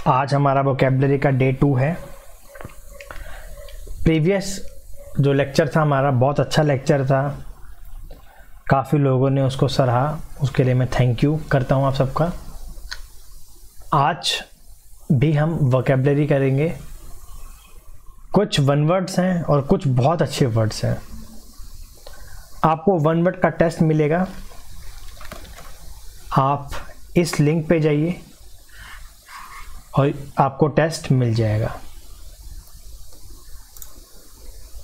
आज हमारा वोकेबलरी का डे 2 है। प्रीवियस जो लेक्चर था हमारा बहुत अच्छा लेक्चर था, काफ़ी लोगों ने उसको सराहा, उसके लिए मैं थैंक यू करता हूँ आप सबका। आज भी हम वोकेबलरी करेंगे। कुछ वन वर्ड्स हैं और कुछ बहुत अच्छे वर्ड्स हैं। आपको वन वर्ड का टेस्ट मिलेगा, आप इस लिंक पे जाइए और आपको टेस्ट मिल जाएगा।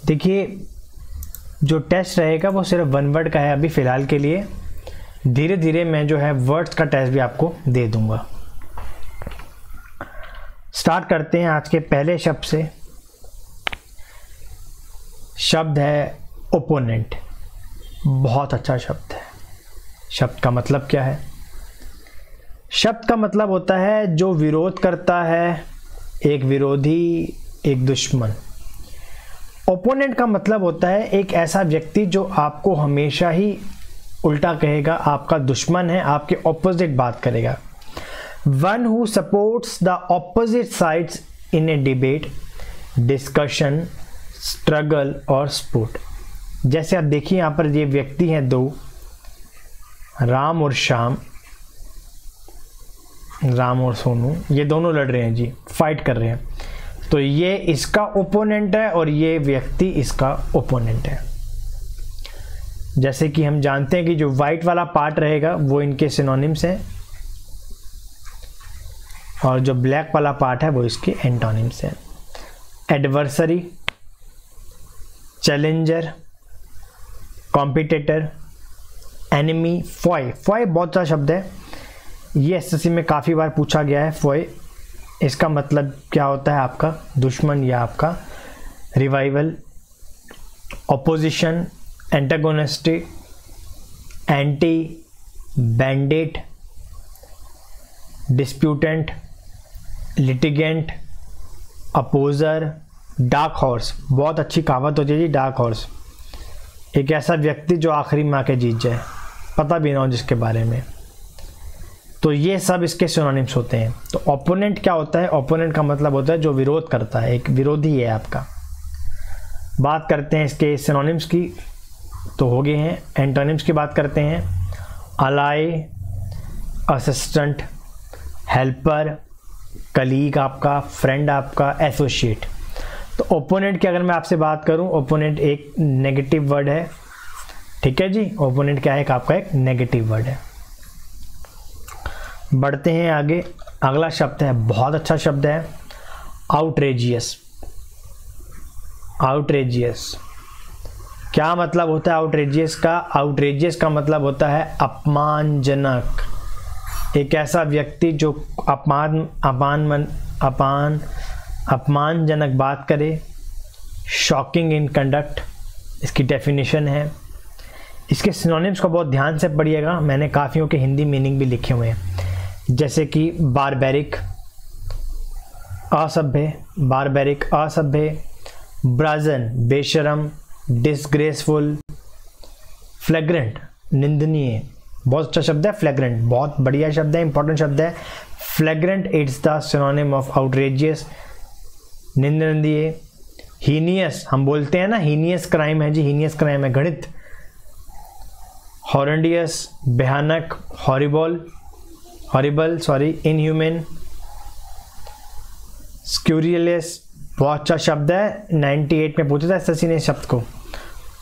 देखिए, जो टेस्ट रहेगा वो सिर्फ वन वर्ड का है अभी फ़िलहाल के लिए। धीरे धीरे मैं जो है वर्ड्स का टेस्ट भी आपको दे दूंगा। स्टार्ट करते हैं आज के पहले शब्द से। शब्द है ओपोनेंट। बहुत अच्छा शब्द है। शब्द का मतलब क्या है? शब्द का मतलब होता है जो विरोध करता है, एक विरोधी, एक दुश्मन। ओपोनेंट का मतलब होता है एक ऐसा व्यक्ति जो आपको हमेशा ही उल्टा कहेगा, आपका दुश्मन है, आपके ऑपोजिट बात करेगा। One who supports the opposite sides in A debate, discussion, struggle और स्पोर्ट। जैसे आप देखिए यहाँ पर ये व्यक्ति हैं दो, राम और श्याम, राम और सोनू, ये दोनों लड़ रहे हैं जी, फाइट कर रहे हैं। तो ये इसका ओपोनेंट है और ये व्यक्ति इसका ओपोनेंट है। जैसे कि हम जानते हैं कि जो वाइट वाला पार्ट रहेगा वो इनके सिनोनिम्स हैं और जो ब्लैक वाला पार्ट है वो इसके एंटोनिम्स हैं। Adversary, challenger, competitor, enemy, Foy. Foy बहुत अच्छा शब्द है, ये एसएससी में काफ़ी बार पूछा गया है। फॉय इसका मतलब क्या होता है? आपका दुश्मन या आपका revival. Opposition, antagonistic, anti, bandit, disputant, litigant, opposer, dark horse. बहुत अच्छी कहावत होती है जी, डार्क हॉर्स। एक ऐसा व्यक्ति जो आखिरी में आके जीत जाए, पता भी ना हो जिसके बारे में। तो ये सब इसके सिनोनिम्स होते हैं। तो ओपोनेंट क्या होता है? ओपोनेंट का मतलब होता है जो विरोध करता है, एक विरोधी है आपका। बात करते हैं इसके सिनोनिम्स की, तो हो गए हैं। एंटोनिम्स की बात करते हैं। अलाई, असिस्टेंट, हेल्पर, कलीग आपका, फ्रेंड आपका, एसोसिएट। तो ओपोनेंट की अगर मैं आपसे बात करूं, ओपोनेंट एक नेगेटिव वर्ड है। ठीक है जी, ओपोनेंट क्या है? आपका एक नेगेटिव वर्ड है। बढ़ते हैं आगे। अगला शब्द है, बहुत अच्छा शब्द है, आउटरेजियस। आउटरेजियस क्या मतलब होता है आउटरेजियस का? आउटरेजियस का मतलब होता है अपमानजनक। एक ऐसा व्यक्ति जो अपमानजनक बात करे। शॉकिंग इन कंडक्ट इसकी डेफिनेशन है। इसके सिनोनिम्स को बहुत ध्यान से पढ़िएगा, मैंने काफ़ियों के हिंदी मीनिंग भी लिखे हुए हैं। जैसे कि बारबेरिक, असभ्य, बारबेरिक असभ्य, ब्राजन बेशरम, डिसग्रेसफुल, फ्लैग्रेंट निंदनीय। बहुत अच्छा शब्द है फ्लैग्रेंट, बहुत बढ़िया शब्द है, इंपॉर्टेंट शब्द है। फ्लैग्रेंट it's the synonym of outrageous, निंदनीय। हीनियस हम बोलते हैं ना, हीनियस क्राइम है जी, हीनियस क्राइम है, घृणित। हॉरेंडियस भयानक, हॉरिबल सॉरी, इनह्यूमन। स्क्यूरियस बहुत अच्छा शब्द है, 98 में पूछा था एसएससी ने शब्द को।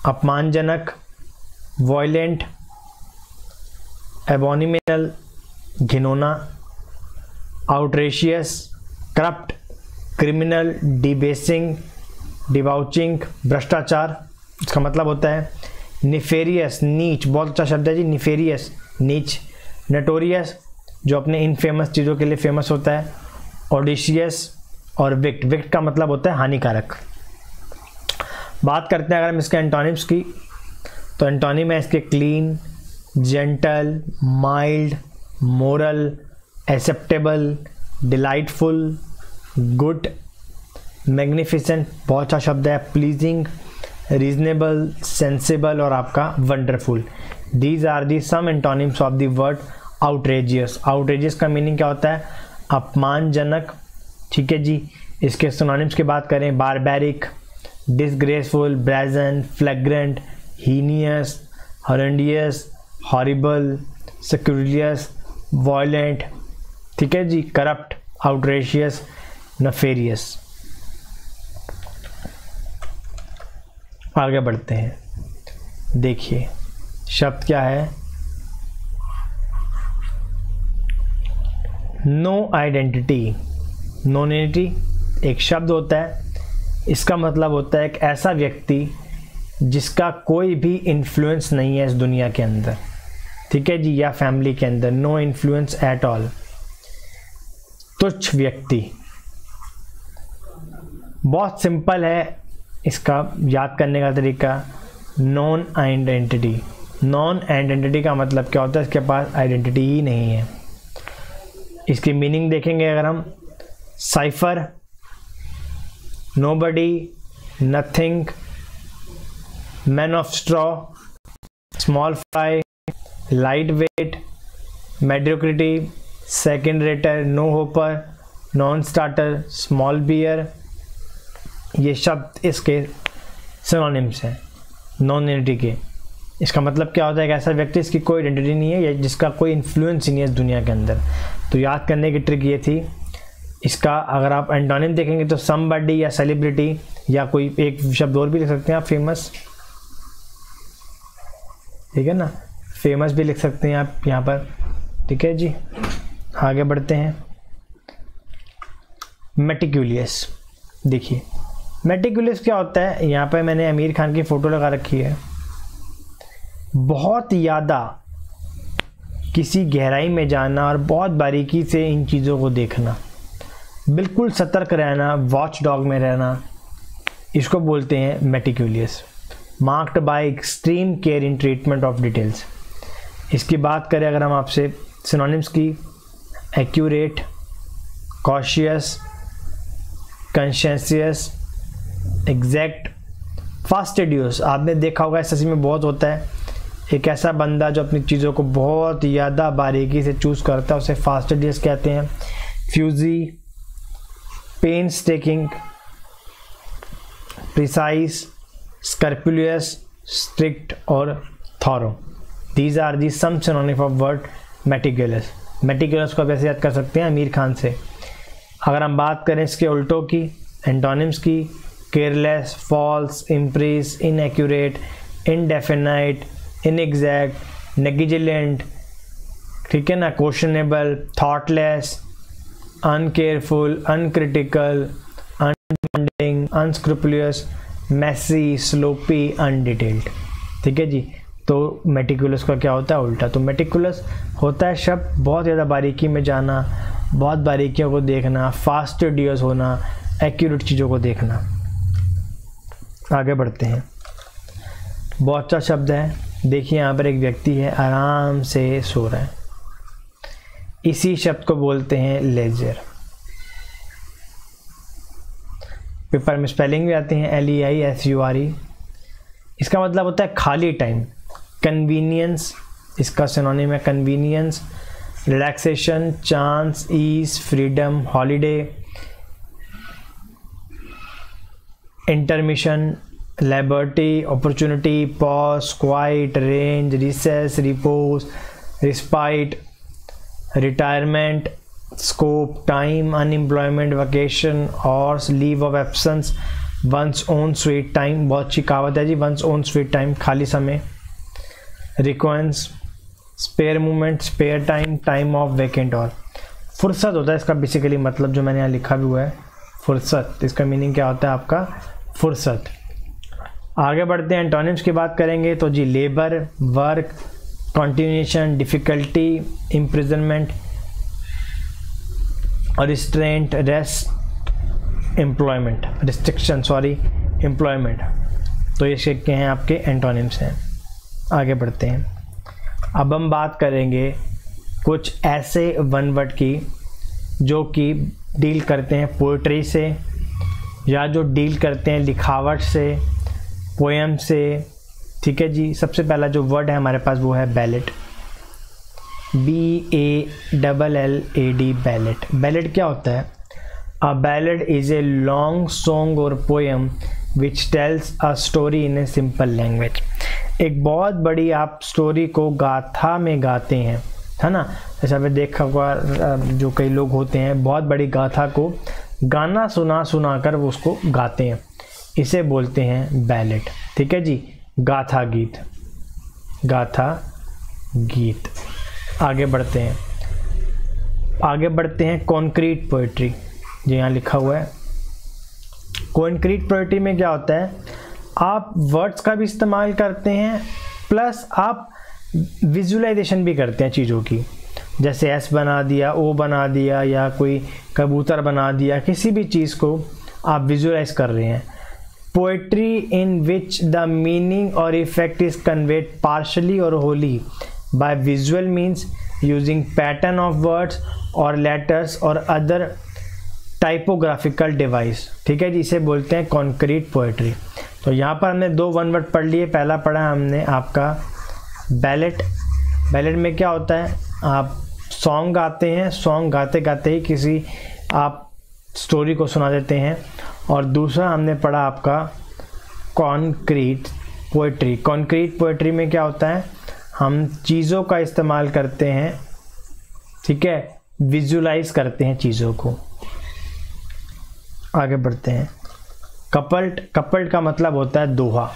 अपमानजनक, वॉयलेंट, एबोनिमिनल घिनौना, आउटरेशियस, करप्ट, क्रिमिनल, डिबेसिंग, डिबाउचिंग, भ्रष्टाचार। इसका मतलब होता है निफेरियस, नीच। बहुत अच्छा शब्द है जी, निफेरियस, नीच। नोटोरियस जो अपने इनफेमस चीज़ों के लिए फेमस होता है। ऑडिशियस और विक्ट। विक्ट का मतलब होता है हानिकारक। बात करते हैं अगर हम इसके एंटोनिम्स की, तो एंटोनिम है इसके clean, gentle, mild, moral, acceptable, delightful, good, magnificent. बहुत अच्छा शब्द है। प्लीजिंग, रीजनेबल, सेंसिबल और आपका wonderful. These are the some antonyms of the word outrageous. Outrageous का मीनिंग क्या होता है? अपमानजनक, ठीक है जी। इसके सिनोनिम्स की बात करें, barbaric, disgraceful, brazen, flagrant, heinous, horrendous, horrible, scurrilous, violent, ठीक है जी, करप्ट, आउटरेशियस, नफेरियस। आगे बढ़ते हैं। देखिए शब्द क्या है, नो आइडेंटिटी। नॉनिटी एक शब्द होता है, इसका मतलब होता है एक ऐसा व्यक्ति जिसका कोई भी इन्फ्लुएंस नहीं है इस दुनिया के अंदर, ठीक है जी, या फैमिली के अंदर, नो इन्फ्लुएंस एट ऑल, तुच्छ व्यक्ति। बहुत सिंपल है इसका याद करने का तरीका, नॉन आइडेंटिटी। नॉन आइडेंटिटी का मतलब क्या होता है, इसके पास आइडेंटिटी ही नहीं है। इसकी मीनिंग देखेंगे अगर हम, cipher, nobody, nothing, man of straw, small fry, light weight, mediocrity, second rater, no hoper, non starter, small beer. ये शब्द इसके सिनोनिम्स हैं नॉन आइडेंटिटी के। इसका मतलब क्या होता है, एक ऐसा व्यक्ति जिसकी कोई आइडेंटिटी नहीं है या जिसका कोई इन्फ्लुएंस ही नहीं है इस दुनिया के अंदर। तो याद करने की ट्रिक ये थी। इसका अगर आप एंटोनिम देखेंगे तो समबडी या सेलिब्रिटी, या कोई एक शब्द और भी लिख सकते हैं आप, फेमस, ठीक है ना, फेमस भी लिख सकते हैं आप यहाँ पर, ठीक है जी। आगे बढ़ते हैं। मेटिकुलियस। देखिए मेटिकुलियस क्या होता है, यहाँ पर मैंने आमिर खान की फ़ोटो लगा रखी है। बहुत ज़्यादा किसी गहराई में जाना और बहुत बारीकी से इन चीज़ों को देखना, बिल्कुल सतर्क रहना, वॉच डॉग में रहना, इसको बोलते हैं meticulous. Marked by extreme care in treatment of details. इसकी बात करें अगर हम आपसे सिनोनिम्स की, accurate, cautious, conscious, exact, fastidious. आपने देखा होगा इस तस्वीर में बहुत होता है, एक ऐसा बंदा जो अपनी चीज़ों को बहुत ज़्यादा बारीकी से चूज़ करता है, उसे फास्टिडियस कहते हैं। Fussy, painstaking, precise, scrupulous, strict और thorough. These are the some synonym of word meticulous. Meticulous को आप ऐसे याद कर सकते हैं आमिर खान से। अगर हम बात करें इसके उल्टों की, एंटोनिम्स की, careless, false, imprecise, inaccurate, indefinite, inexact, negligent, ठीक है ना, questionable, thoughtless, uncareful, uncritical, undemanding, unscrupulous, messy, sloppy, undetailed, ठीक है जी। तो मेटिकुलस का क्या होता है, उल्टा। तो मेटिकुलस होता है शब्द बहुत ज़्यादा बारीकी में जाना, बहुत बारीकियों को देखना, फास्टिडियस होना, एक्यूरेट चीज़ों को देखना। आगे बढ़ते हैं। बहुत अच्छा शब्द है। देखिए यहाँ पर एक व्यक्ति है, आराम से सो रहा है, इसी शब्द को बोलते हैं लेजर। पेपर में स्पेलिंग भी आती है, LEISURE। इसका मतलब होता है खाली टाइम। कन्वीनियंस, इसका सिनोनिम है convenience, relaxation, chance, ease, freedom, holiday, intermission, liberty, opportunity, pause, quiet, range, recess, repose, respite, retirement, scope, time, unemployment, vacation और leave of absence, one's own sweet time. बहुत अच्छी कहावत है जी, वंस ओन स्वीट टाइम, खाली समय। रिक्वेंस, spare movement, spare time, time off vacant और फुर्सत होता है इसका बेसिकली मतलब, जो मैंने यहाँ लिखा भी हुआ है, फुर्सत। इसका मीनिंग क्या होता है आपका, फुर्सत। आगे बढ़ते हैं, एंटोनिम्स की बात करेंगे तो जी labour, work, continuation, difficulty, imprisonment, restraint, rest, employment, restriction, sorry, employment. तो ये शिक्के हैं आपके एंटोनिम्स हैं। आगे बढ़ते हैं। अब हम बात करेंगे कुछ ऐसे वन वर्ड की जो कि डील करते हैं पोइट्री से, या जो डील करते हैं लिखावट से, पोएम से, ठीक है जी। सबसे पहला जो वर्ड है हमारे पास वो है बैलेट, BALLAD, बैलेट। बैलेट क्या होता है, A ballad is a long song or poem which tells a story in a simple language. एक बहुत बड़ी आप स्टोरी को गाथा में गाते हैं, है ना। जैसे आपने देखा होगा जो कई लोग होते हैं बहुत बड़ी गाथा को गाना सुना कर वो उसको गाते हैं, इसे बोलते हैं बैलेट। ठीक है जी, गाथा गीत, गाथा गीत। आगे बढ़ते हैं कॉन्क्रीट पोइट्री, जो यहाँ लिखा हुआ है। कॉन्क्रीट पोइट्री में क्या होता है, आप वर्ड्स का भी इस्तेमाल करते हैं प्लस आप विजुअलाइजेशन भी करते हैं चीज़ों की, जैसे एस बना दिया, ओ बना दिया, या कोई कबूतर बना दिया, किसी भी चीज़ को आप विजुअलाइज कर रहे हैं। Poetry in which the meaning और इफेक्ट इज कन्वेड पार्शली और wholly by visual means using pattern of words और लेटर्स और अदर टाइपोग्राफिकल डिवाइस। ठीक है जी, इसे बोलते हैं कॉन्क्रीट पोइट्री। तो यहाँ पर हमने 2 वन वर्ड पढ़ लिए। पहला पढ़ा हमने आपका बैलेट। बैलेट में क्या होता है, आप सॉन्ग गाते हैं, सॉन्ग गाते गाते ही किसी आप स्टोरी को सुना देते हैं। और दूसरा हमने पढ़ा आपका कॉन्क्रीट पोइट्री। कॉन्क्रीट पोइट्री में क्या होता है, हम चीज़ों का इस्तेमाल करते हैं, ठीक है, विजुलाइज करते हैं चीज़ों को। आगे बढ़ते हैं। कपल्ड का मतलब होता है दोहा।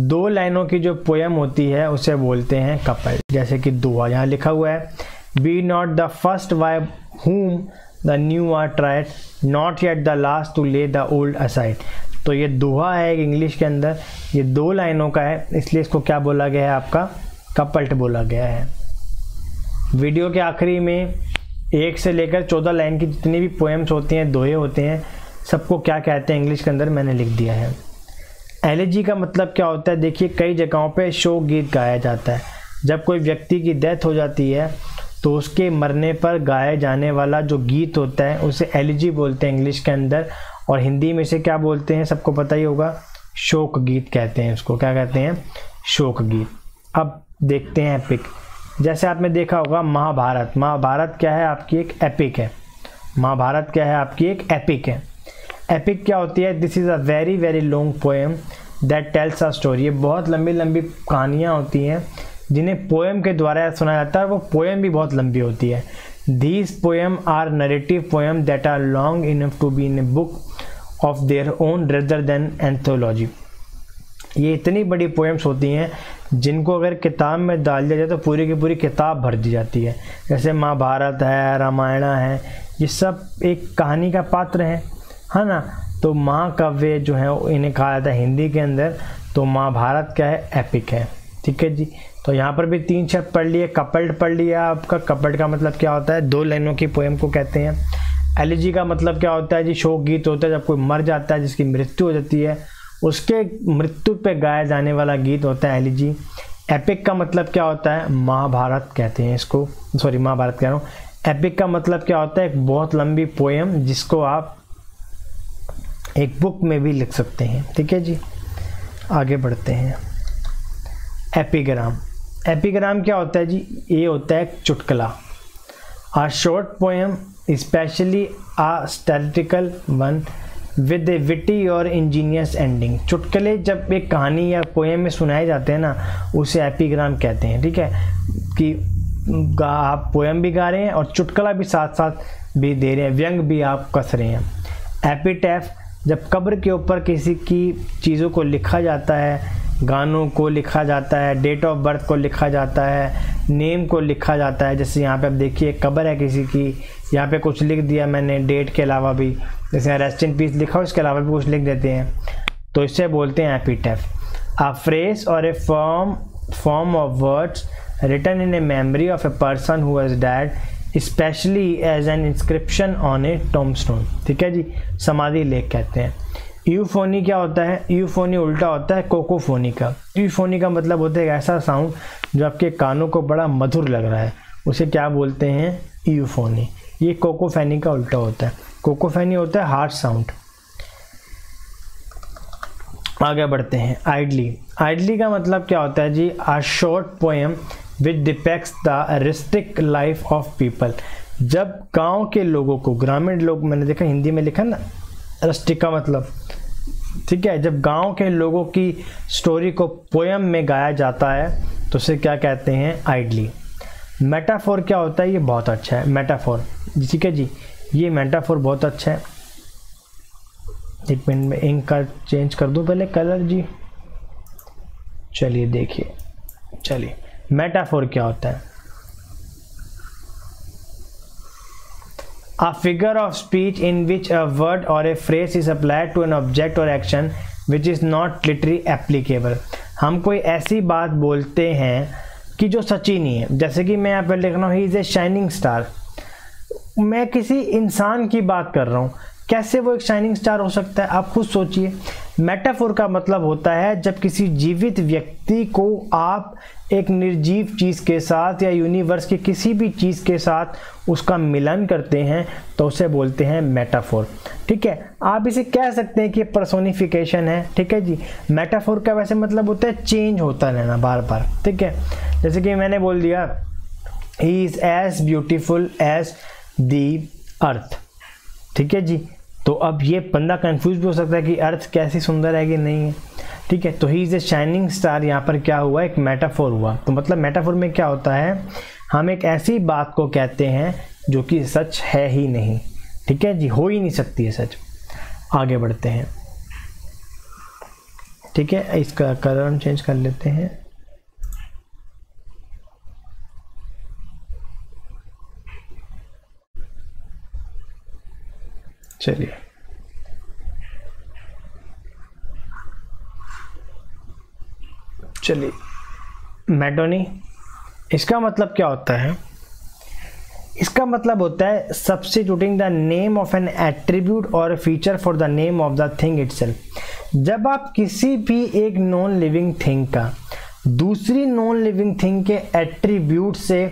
2 लाइनों की जो पोयम होती है उसे बोलते हैं कपल्ड। जैसे कि दोहा यहाँ लिखा हुआ है, be not the first by whom the new are tried, not yet the last to lay the old aside। तो ये दोहा है इंग्लिश के अंदर, ये 2 लाइनों का है, इसलिए इसको क्या बोला गया है, आपका कपल्ट बोला गया है। वीडियो के आखिरी में 1 से लेकर 14 लाइन की जितनी भी पोएम्स होती हैं, दोहे होते हैं, सबको क्या कहते हैं इंग्लिश के अंदर मैंने लिख दिया है। एलेजी का मतलब क्या होता है, देखिए कई जगहों पे शोक गीत गाया जाता है। जब कोई व्यक्ति की डेथ हो जाती है तो उसके मरने पर गाए जाने वाला जो गीत होता है उसे एलेजी बोलते हैं इंग्लिश के अंदर, और हिंदी में से क्या बोलते हैं सबको पता ही होगा, शोक गीत कहते हैं उसको। क्या कहते हैं, शोक गीत। अब देखते हैं एपिक। जैसे आपने देखा होगा महाभारत, महाभारत क्या है, आपकी एक एपिक है। महाभारत क्या है, आपकी एक एपिक है। एपिक क्या होती है, this is a very very long poem that tells a story. ये बहुत लंबी लंबी कहानियाँ होती हैं जिन्हें पोएम के द्वारा सुनाया जाता है, वो पोएम भी बहुत लंबी होती है। These poem are narrative poem that are long enough to be in a book of their own rather than anthology. ये इतनी बड़ी पोएम्स होती हैं जिनको अगर किताब में डाल दिया जाए तो पूरी की पूरी किताब भर दी जाती है। जैसे महाभारत है, रामायण है, ये सब एक कहानी का पात्र है ना। तो महाकाव्य जो है इन्हें कहा जाता है हिंदी के अंदर। तो महाभारत क्या है, एपिक है। ठीक है जी, तो यहाँ पर भी 3 शब्द पढ़ लिए। कपल्ड पढ़ लिया आपका। कपल्ड का मतलब क्या होता है, 2 लाइनों की पोएम को कहते हैं। एलिजी का मतलब क्या होता है जी, शोक गीत होता है जब कोई मर जाता है, जिसकी मृत्यु हो जाती है, उसके मृत्यु पे गाया जाने वाला गीत होता है एलिजी। एपिक का मतलब क्या होता है, महाभारत कहते हैं इसको, सॉरी महाभारत कह रहा हूँ। एपिक का मतलब क्या होता है, एक बहुत लंबी पोएम जिसको आप एक बुक में भी लिख सकते हैं। ठीक है जी, आगे बढ़ते हैं। एपिग्राम। एपिग्राम क्या होता है जी, ये होता है चुटकुला। A short poem especially a satirical one with a witty or ingenious ending. चुटकुले जब एक कहानी या पोएम में सुनाए जाते हैं ना, उसे एपिग्राम कहते हैं। ठीक है, कि आप पोएम भी गा रहे हैं और चुटकुला भी साथ साथ भी दे रहे हैं, व्यंग भी आप कस रहे हैं। एपिटैफ, जब कब्र के ऊपर किसी की चीज़ों को लिखा जाता है, गानों को लिखा जाता है, डेट ऑफ बर्थ को लिखा जाता है, नेम को लिखा जाता है। जैसे यहाँ पे आप देखिए कब्र है किसी की, यहाँ पे कुछ लिख दिया मैंने डेट के अलावा भी, जैसे रेस्ट इन पीस लिखा हो उसके अलावा भी कुछ लिख देते हैं, तो इसे बोलते हैं एपिटैफ। A phrase or a form of words written in a memory of a person who has died especially as an inscription on a tombstone. ठीक है जी, समाधि लेख कहते हैं। यूफोनी क्या होता है, यूफोनी उल्टा होता है कोकोफोनी का। यूफोनी का मतलब होता है एक ऐसा साउंड जो आपके कानों को बड़ा मधुर लग रहा है, उसे क्या बोलते हैं, यूफोनी। ये कोकोफेनी का उल्टा होता है। कोकोफेनी होता है हार्श साउंड। आगे बढ़ते हैं। आइडली। आइडली का मतलब क्या होता है जी, a short poem which depicts the rustic life of people. जब गांव के लोगों को, ग्रामीण लोग, मैंने देखा हिंदी में लिखा ना रस्टिक का मतलब, ठीक है, जब गांव के लोगों की स्टोरी को पोयम में गाया जाता है तो उसे क्या कहते हैं, आइडली। मेटाफोर क्या होता है, ये बहुत अच्छा है मेटाफोर, ठीक है जी, ये मेटाफोर बहुत अच्छा है। एक मिनट में इंक का चेंज कर दूं पहले कलर जी। चलिए देखिए, चलिए मेटाफोर क्या होता है, A figure of speech in which a word or a phrase is applied to an object or action which is not literally applicable। हम कोई ऐसी बात बोलते हैं कि जो सच्ची नहीं है, जैसे कि मैं यहाँ पर लिख रहा हूँ he is a shining star, मैं किसी इंसान की बात कर रहा हूँ, कैसे वो एक शाइनिंग स्टार हो सकता है, आप खुद सोचिए। मेटाफोर का मतलब होता है जब किसी जीवित व्यक्ति को आप एक निर्जीव चीज़ के साथ या यूनिवर्स की किसी भी चीज़ के साथ उसका मिलन करते हैं तो उसे बोलते हैं मेटाफोर, ठीक है। आप इसे कह सकते हैं कि पर्सोनिफिकेशन है, ठीक है जी। मेटाफोर का वैसे मतलब होता है चेंज होता रहना बार बार, ठीक है। जैसे कि मैंने बोल दिया he is as beautiful as the earth, ठीक है जी। तो अब ये बंदा कंफ्यूज भी हो सकता है कि अर्थ कैसी सुंदर है कि नहीं है, ठीक है। तो he is a shining star, यहाँ पर क्या हुआ, एक मेटाफोर हुआ। तो मतलब मेटाफोर में क्या होता है, हम एक ऐसी बात को कहते हैं जो कि सच है ही नहीं, ठीक है जी, हो ही नहीं सकती है सच। आगे बढ़ते हैं, ठीक है, इसका कलर हम चेंज कर लेते हैं। चलिए चलिए मेटोनी, इसका मतलब क्या होता है, इसका मतलब होता है substituting the name of an attribute or feature for the name of the thing itself. जब आप किसी भी एक नॉन लिविंग थिंग का दूसरी नॉन लिविंग थिंग के एट्रीब्यूट से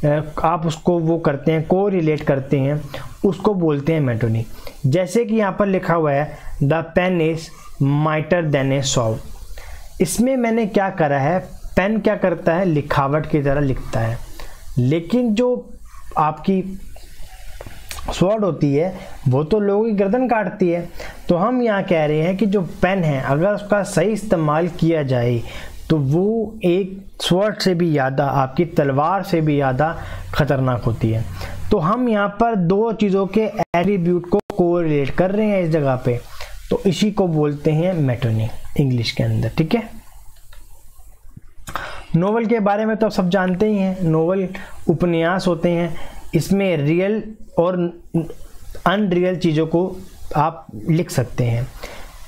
आप उसको वो करते हैं, को रिलेट करते हैं, उसको बोलते हैं मेटोनी। जैसे कि यहाँ पर लिखा हुआ है the pen is mightier than a saw. इसमें मैंने क्या करा है, पेन क्या करता है, लिखावट की तरह लिखता है, लेकिन जो आपकी स्वॉर्ड होती है वो तो लोगों की गर्दन काटती है। तो हम यहाँ कह रहे हैं कि जो पेन है अगर उसका सही इस्तेमाल किया जाए तो वो एक स्वॉर्ड से भी ज़्यादा, आपकी तलवार से भी ज़्यादा खतरनाक होती है। तो हम यहाँ पर दो चीज़ों के एट्रीब्यूट को कोरिलेट कर रहे हैं इस जगह पे, तो इसी को बोलते हैं मेटोनी इंग्लिश के अंदर, ठीक है। नोवेल के बारे में तो आप सब जानते ही हैं, नोवेल उपन्यास होते हैं, इसमें रियल और अनरियल चीज़ों को आप लिख सकते हैं।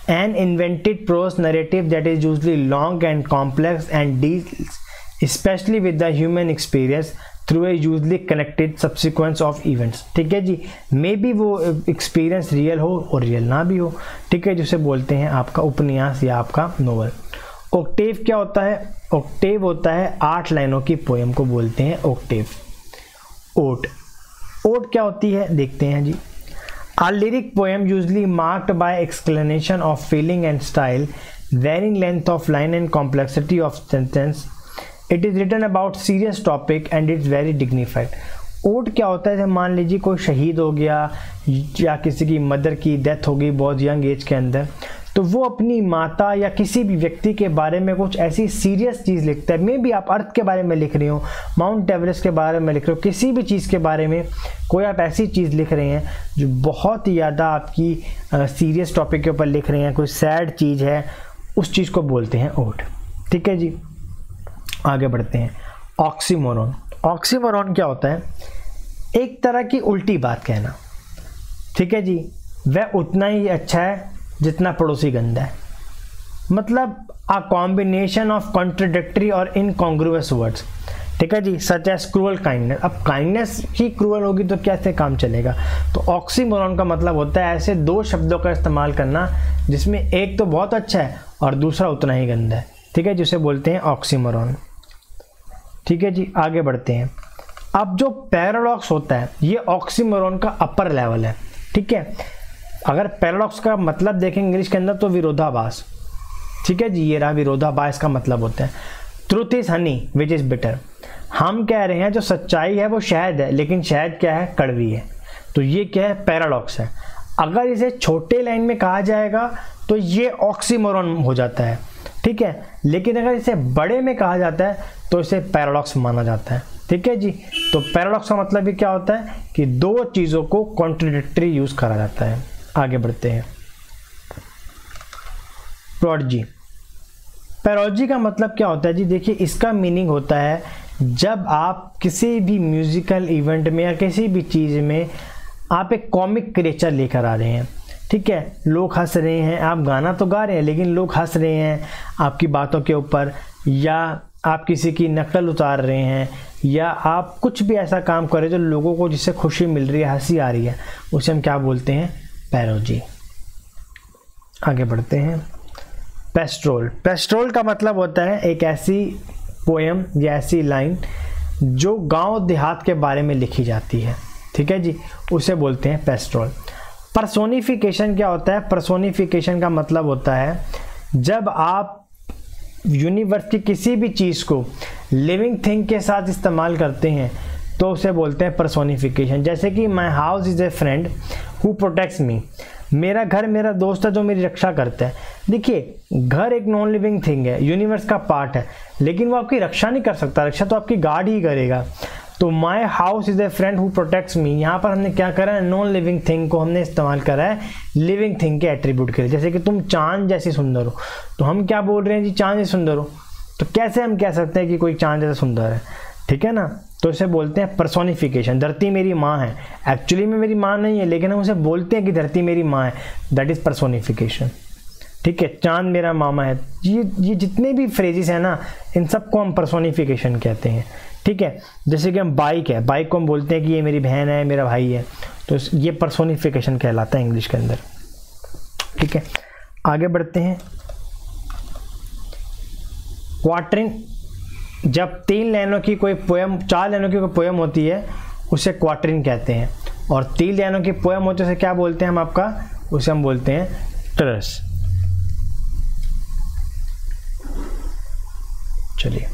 An invented prose narrative that is usually long and complex and deals especially with the human experience through a usually connected subsequence of events, ठीक है जी। मे बी वो एक्सपीरियंस रियल हो और रियल ना भी हो, ठीक है, जिसे बोलते हैं आपका उपन्यास या आपका नोवेल। ओक्टेव क्या होता है, ओक्टेव होता है 8 लाइनों की पोएम को बोलते हैं ओक्टेव। ओट, ओट क्या होती है देखते हैं जी। A lyric poem usually marked by explanation of feeling and style, varying length of line and complexity of sentence. It is written about serious topic and it's very dignified. ओट क्या होता है, जब मान लीजिए कोई शहीद हो गया या किसी की मदर की डेथ हो गई बहुत यंग एज के अंदर, तो वो अपनी माता या किसी भी व्यक्ति के बारे में कुछ ऐसी सीरियस चीज़ लिखता है। मे भी आप अर्थ के बारे में लिख रहे हो, माउंट एवरेस्ट के बारे में लिख रहे हो, किसी भी चीज़ के बारे में कोई आप ऐसी चीज़ लिख रहे हैं जो बहुत ही ज़्यादा आपकी सीरियस टॉपिक के ऊपर लिख रहे हैं, कोई सैड चीज़ है, उस चीज़ को बोलते हैं ओट, ठीक है जी। आगे बढ़ते हैं। ऑक्सीमोरॉन, ऑक्सीमोरॉन क्या होता है, एक तरह की उल्टी बात कहना, ठीक है जी। वह उतना ही अच्छा है जितना पड़ोसी गंदा है, मतलब अ कॉम्बिनेशन ऑफ कॉन्ट्रडिक्टरी और इनकॉन्ग्रुअस वर्ड्स, ठीक है जी, सच एज क्रूअल काइंडनेस। अब काइंडनेस ही क्रूअल होगी तो कैसे काम चलेगा। तो ऑक्सीमोरॉन का मतलब होता है ऐसे दो शब्दों का इस्तेमाल करना जिसमें एक तो बहुत अच्छा है और दूसरा उतना ही गंदा है, ठीक है, जिसे बोलते हैं ऑक्सीमोरॉन, ठीक है जी। आगे बढ़ते हैं। अब जो पैराडॉक्स होता है ये ऑक्सीमोरॉन का अपर लेवल है, ठीक है। अगर पैराडॉक्स का मतलब देखें इंग्लिश के अंदर तो विरोधाभास, ठीक है जी, ये रहा विरोधाभास का मतलब होता है। Truth is Honey which is bitter. हम कह रहे हैं जो सच्चाई है वो शहद है, लेकिन शहद क्या है, कड़वी है। तो ये क्या है, पैराडॉक्स है। अगर इसे छोटे लाइन में कहा जाएगा तो ये ऑक्सीमोरॉन हो जाता है, ठीक है, लेकिन अगर इसे बड़े में कहा जाता है तो इसे पैराडॉक्स माना जाता है, ठीक है जी। तो पैराडॉक्स का मतलब भी क्या होता है कि दो चीज़ों को कॉन्ट्रडिक्टरी यूज़ करा जाता है। आगे बढ़ते हैं। प्रोडजी। पैरोजी का मतलब क्या होता है जी, देखिए इसका मीनिंग होता है जब आप किसी भी म्यूजिकल इवेंट में या किसी भी चीज़ में आप एक कॉमिक क्रिएचर लेकर आ रहे हैं, ठीक है, लोग हंस रहे हैं, आप गाना तो गा रहे हैं लेकिन लोग हंस रहे हैं आपकी बातों के ऊपर, या आप किसी की नकल उतार रहे हैं, या आप कुछ भी ऐसा काम कर रहे हैं जो लोगों को जिससे खुशी मिल रही है, हंसी आ रही है, उसे हम क्या बोलते हैं, पैरोजी। आगे बढ़ते हैं। पेस्ट्रोल। पेस्ट्रोल का मतलब होता है एक ऐसी पोएम या ऐसी लाइन जो गांव देहात के बारे में लिखी जाती है, ठीक है जी, उसे बोलते हैं पेस्ट्रोल। पर्सोनिफिकेशन क्या होता है, पर्सोनिफिकेशन का मतलब होता है जब आप यूनिवर्स की किसी भी चीज़ को लिविंग थिंग के साथ इस्तेमाल करते हैं तो उसे बोलते हैं पर्सोनिफिकेशन। जैसे कि my house is a friend who protects me, मेरा घर मेरा दोस्त है जो मेरी रक्षा करता है। देखिए घर एक नॉन लिविंग थिंग है, यूनिवर्स का पार्ट है, लेकिन वो आपकी रक्षा नहीं कर सकता, रक्षा तो आपकी गार्ड ही करेगा। तो my house is a friend who protects me, यहाँ पर हमने क्या करा है, नॉन लिविंग थिंग को हमने इस्तेमाल करा है लिविंग थिंग के एट्रीब्यूट के लिए। जैसे कि तुम चांद जैसी सुंदर हो, तो हम क्या बोल रहे हैं जी, चांद जैसी सुंदर हो, तो कैसे हम कह सकते हैं कि कोई चांद जैसा सुंदर है, ठीक है ना। तो इसे बोलते हैं पर्सोनिफिकेशन। धरती मेरी माँ है, एक्चुअली में मेरी माँ नहीं है, लेकिन हम उसे बोलते हैं कि धरती मेरी माँ है, दैट इज़ पर्सोनिफिकेशन, ठीक है। चांद मेरा मामा है, ये जितने भी फ्रेजेस हैं ना, इन सबको हम पर्सोनिफिकेशन कहते हैं, ठीक है। जैसे कि हम बाइक है, बाइक को हम बोलते हैं कि ये मेरी बहन है, मेरा भाई है, तो ये पर्सोनिफिकेशन कहलाता है इंग्लिश के अंदर, ठीक है। आगे बढ़ते हैं। क्वार्टरिंग। जब 3 लाइनों की कोई पोएम, 4 लाइनों की कोई पोएम होती है उसे क्वार्टरिंग कहते हैं, और 3 लाइनों की पोएम होती है उसे क्या बोलते हैं हम आपका, उसे हम बोलते हैं ट्रस। चलिए,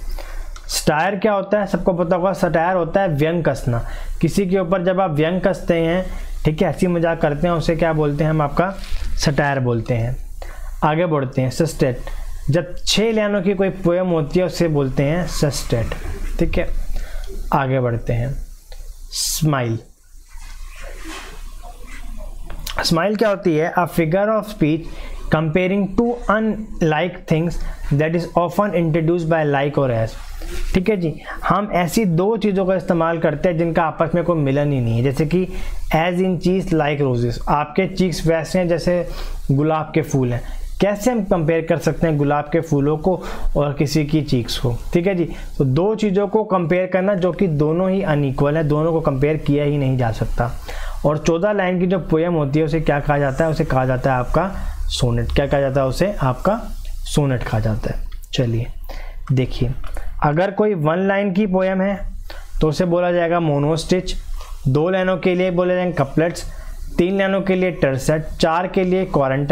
स्टायर क्या होता है, सबको पता होगा, सटायर होता है व्यंग कसना। किसी के ऊपर जब आप व्यंग कसते हैं, ठीक है, हंसी मजाक करते हैं, उसे क्या बोलते हैं हम आपका, सटायर बोलते हैं। आगे बढ़ते हैं। सस्टेट। जब 6 लाइनों की कोई पोएम होती है उसे बोलते हैं सस्टेट, ठीक है। आगे बढ़ते हैं। स्माइल। स्माइल क्या होती है, a figure of speech comparing two unlike things that is often introduced by like or as, ठीक है जी। हम ऐसी 2 चीज़ों का इस्तेमाल करते हैं जिनका आपस में कोई मिलन ही नहीं है, जैसे कि एज इन चीज लाइक रोजेस, आपके चीक्स वैसे हैं जैसे गुलाब के फूल हैं। कैसे हम कंपेयर कर सकते हैं गुलाब के फूलों को और किसी की चीक्स को, ठीक है जी। तो 2 चीज़ों को कंपेयर करना जो कि दोनों ही अनइक्वल है, दोनों को कंपेयर किया ही नहीं जा सकता। और 14 लाइन की जो पोएम होती है उसे क्या कहा जाता है, उसे कहा जाता है आपका सोनेट। क्या कहा जाता है उसे, आपका सोनेट कहा जाता है। चलिए देखिए, अगर कोई 1 लाइन की पोएम है तो उसे बोला जाएगा मोनोस्टिच, 2 लाइनों के लिए बोले जाएंगे कपलेट्स, 3 लाइनों के लिए टर्सेट, 4 के लिए क्वारंटाइन।